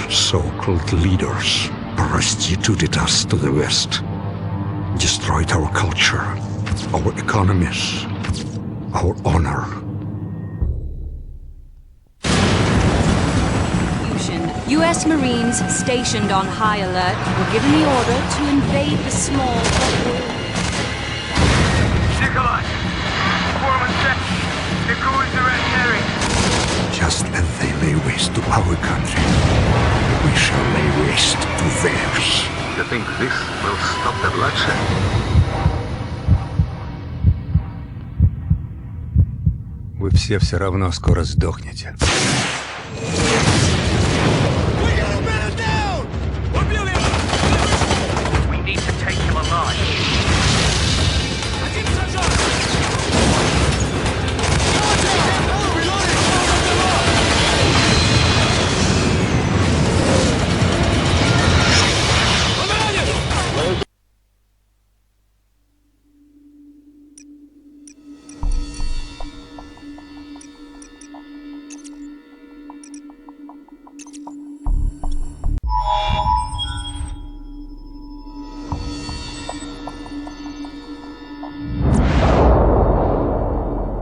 so-called leaders prostituted us to the West, destroyed our culture, our economies, our honor. U.S. Marines stationed on high alert were given the order to invade the small Nikolai! Foreman check! The crew is direct area. Just as they lay waste to our country, we shall lay waste to theirs. You think this will stop the bloodshed? Вы все равно скоро сдохнете. We need to take him alive.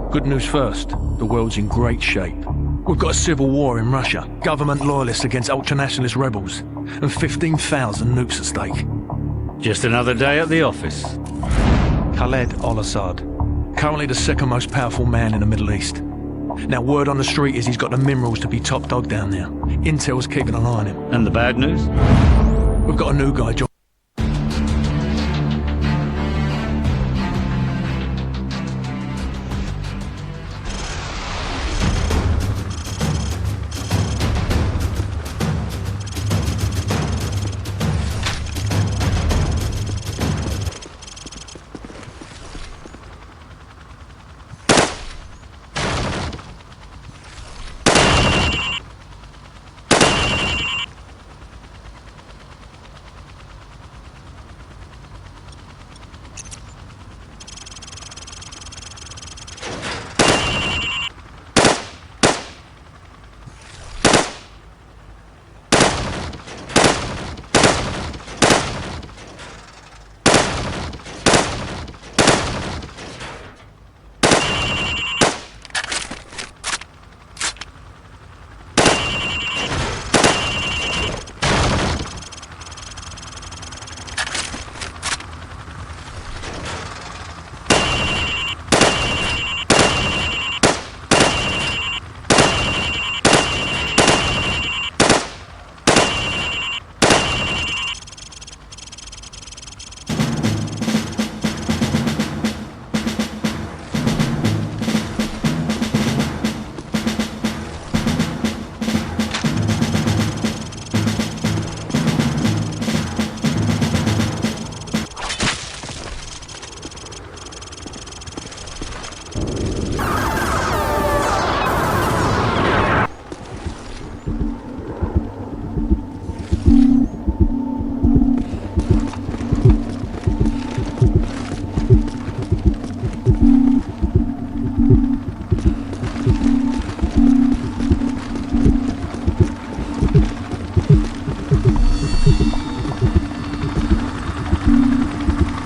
Good news first, the world's in great shape. We've got a civil war in Russia, government loyalists against ultranationalist rebels, and 15,000 nukes at stake. Just another day at the office. Khaled al-Assad, currently the second most powerful man in the Middle East. Now word on the street is he's got the minerals to be top dog down there. Intel's keeping an eye on him. And the bad news? We've got a new guy, John.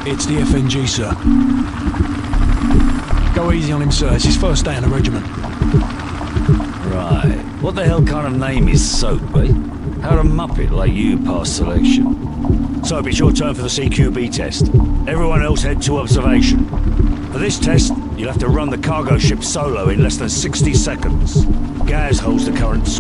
It's the FNG, sir. Go easy on him, sir. It's his first day in the regiment. Right. What the hell kind of name is Soap, eh? How'd a muppet like you pass selection? Soap, it's your turn for the CQB test. Everyone else head to observation. For this test, you'll have to run the cargo ship solo in less than 60 seconds. Gaz holds the current score.